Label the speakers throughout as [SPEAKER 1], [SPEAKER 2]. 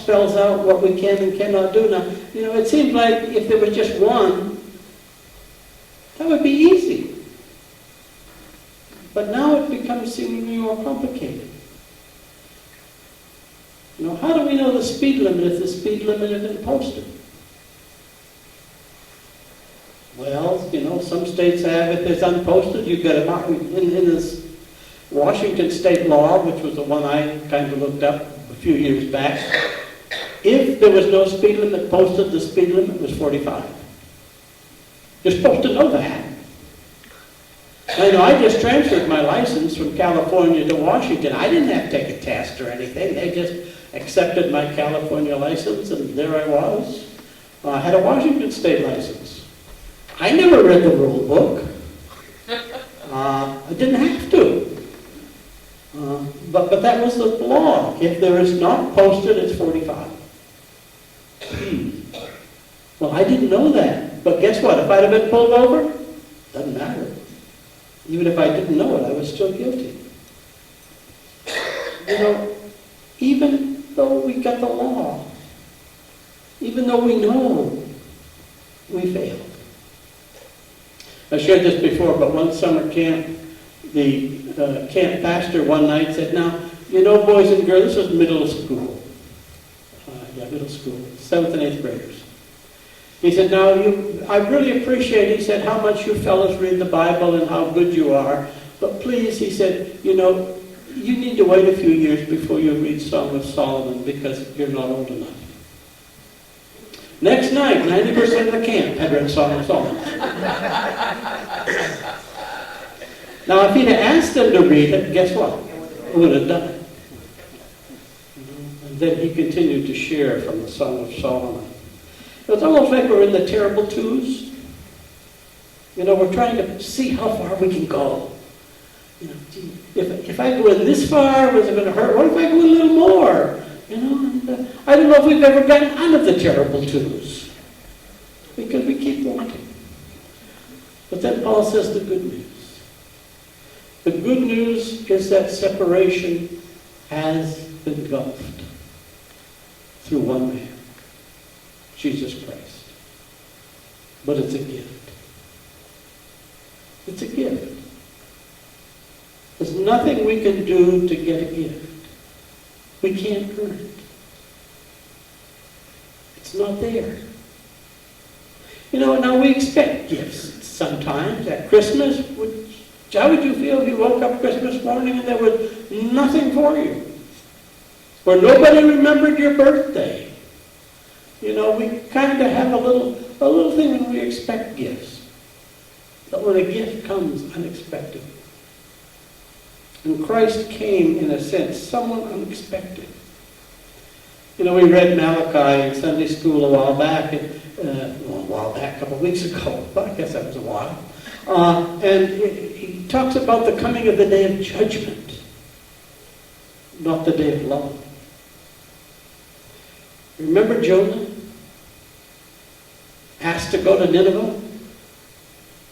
[SPEAKER 1] spells out what we can and cannot do. Now, it seems like if there was just one, that would be easy. But now it becomes seemingly more complicated. How do we know the speed limit if the speed limit isn't posted? Well, some states have, if it's unposted, you've got to, in this Washington state law, which was the one I kind of looked up a few years back, if there was no speed limit posted, the speed limit was 45. You're supposed to know that. I just transferred my license from California to Washington. I didn't have to take a test or anything. They just accepted my California license, and there I was. I had a Washington state license. I never read the rule book. I didn't have to. But that was the law. If there is not posted, it's 45. Well, I didn't know that. But guess what? If I'd have been pulled over, doesn't matter. Even if I didn't know it, I was still guilty. Even though we got the law, even though we know, we failed. I shared this before, but one summer camp, the camp pastor one night said, now, boys and girls, this was middle school. Middle school, 7th and 8th graders. He said, now, I really appreciate, he said, how much you fellas read the Bible and how good you are. But please, he said, you need to wait a few years before you read Song of Solomon because you're not old enough. Next night, 90% of the camp had read Song of Solomon. Now, if he'd have asked them to read it, guess what? He would have done it. And then he continued to share from the Song of Solomon. It's almost like we're in the terrible twos. We're trying to see how far we can go. If I go in this far, was it going to hurt? What if I go a little more? I don't know if we've ever gotten out of the terrible twos. Because we keep wanting. But then Paul says the good news. The good news is that separation has been engulfed through one man, Jesus Christ. But it's a gift. It's a gift. There's nothing we can do to get a gift. We can't earn it. It's not there. Now we expect gifts sometimes. At Christmas, how would you feel if you woke up Christmas morning and there was nothing for you? Or nobody remembered your birthday? We kind of have a little thing when we expect gifts. But when a gift comes unexpectedly. And Christ came, in a sense, someone unexpected. We read Malachi in Sunday school a while back, a couple of weeks ago, but I guess that was a while. And he talks about the coming of the day of judgment, not the day of love. Remember Jonah? Asked to go to Nineveh,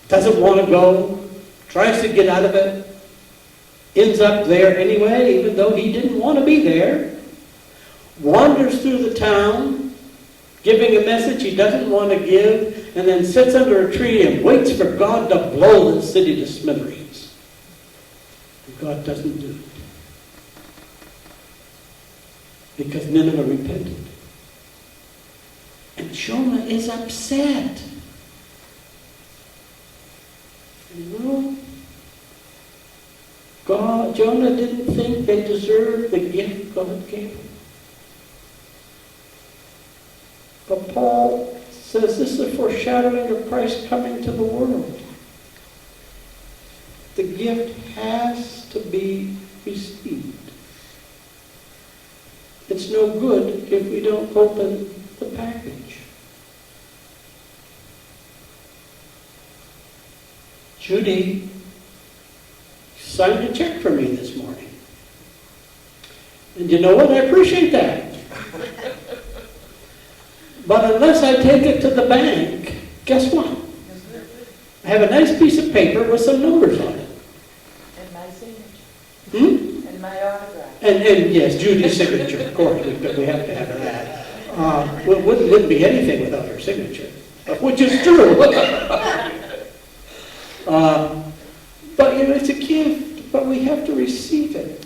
[SPEAKER 1] doesn't want to go, tries to get out of it, ends up there anyway, even though he didn't want to be there, wanders through the town, giving a message he doesn't want to give, and then sits under a tree and waits for God to blow the city to smithereens. And God doesn't do it. Because Nineveh repented. And Jonah is upset. Jonah didn't think they deserved the gift God gave him. But Paul says this is a foreshadowing of Christ coming to the world. The gift has to be received. It's no good if we don't open the package. Judy signed a check for me this morning. And you know what? I appreciate that. But unless I take it to the bank, guess what? I have a nice piece of paper with some numbers on it.
[SPEAKER 2] And my signature.
[SPEAKER 1] And
[SPEAKER 2] my autograph.
[SPEAKER 1] And yes, Judy's signature, of course, because we have to have that. Wouldn't be anything without her signature, which is true. But it's a gift, but we have to receive it.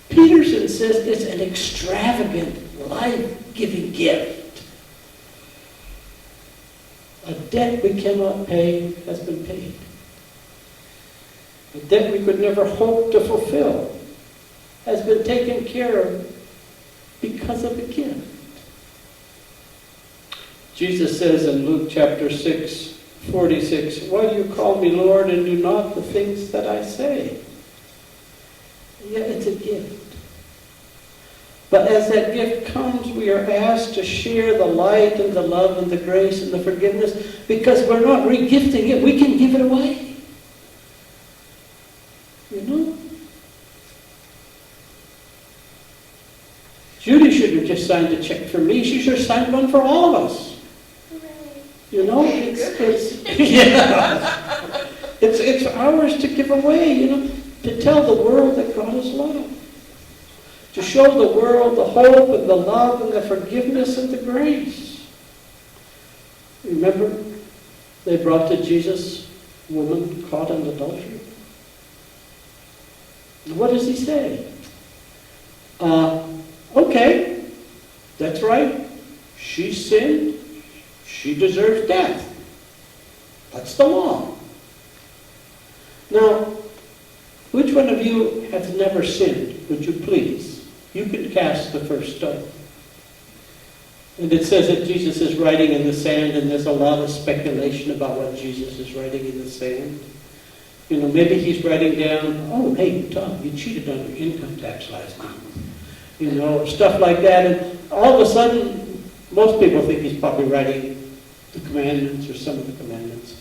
[SPEAKER 1] Peterson says it's an extravagant, life-giving gift. A debt we cannot pay has been paid. A debt we could never hope to fulfill has been taken care of because of the gift. Jesus says in Luke chapter 6:46, "Why do you call me Lord and do not the things that I say?" Yeah, it's a gift. But as that gift comes, we are asked to share the light and the love and the grace and the forgiveness, because we're not re-gifting it. We can give it away. You know? Judy shouldn't have just signed a check for me. She should have signed one for all of us. You know, it's ours to give away, you know, to tell the world that God is love. To show the world the hope and the love and the forgiveness and the grace. Remember, they brought to Jesus a woman caught in adultery. And what does he say? Okay, that's right. She sinned. She deserves death. That's the law. Now, which one of you has never sinned? Would you please? You can cast the first stone. And it says that Jesus is writing in the sand, and there's a lot of speculation about what Jesus is writing in the sand. You know, maybe he's writing down, "Oh, hey, Tom, you cheated on your income tax last month." You know, stuff like that. And all of a sudden, most people think he's probably writing the commandments or some of the commandments,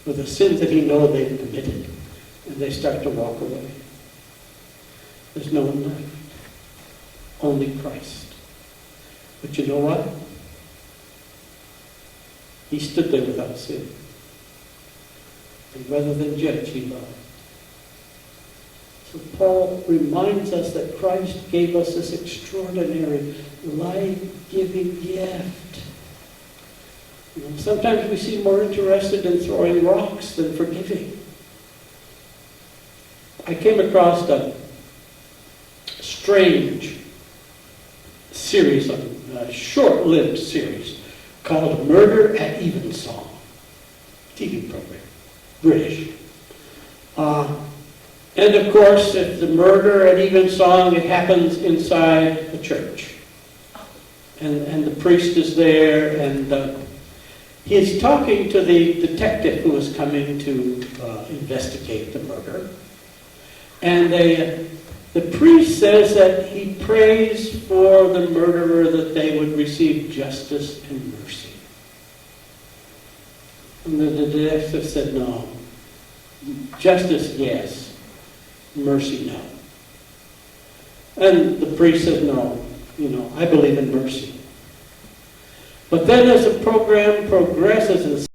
[SPEAKER 1] or the sins that he knows they've committed. And they start to walk away. There's no one left. Only Christ. But you know what? He stood there without sin. And rather than judge, he loved. So Paul reminds us that Christ gave us this extraordinary, life-giving gift. You know, sometimes we seem more interested in throwing rocks than forgiving. I came across a strange series, a short-lived series called Murder at Evensong, TV program, British. And of course, if the murder at Evensong, it happens inside a church. And the priest is there, and he's talking to the detective who is coming to investigate the murder. And the priest says that he prays for the murderer that they would receive justice and mercy. And the detective said, no. Justice, yes. Mercy, no. And the priest said, no. You know, I believe in mercy. But then as the program progresses and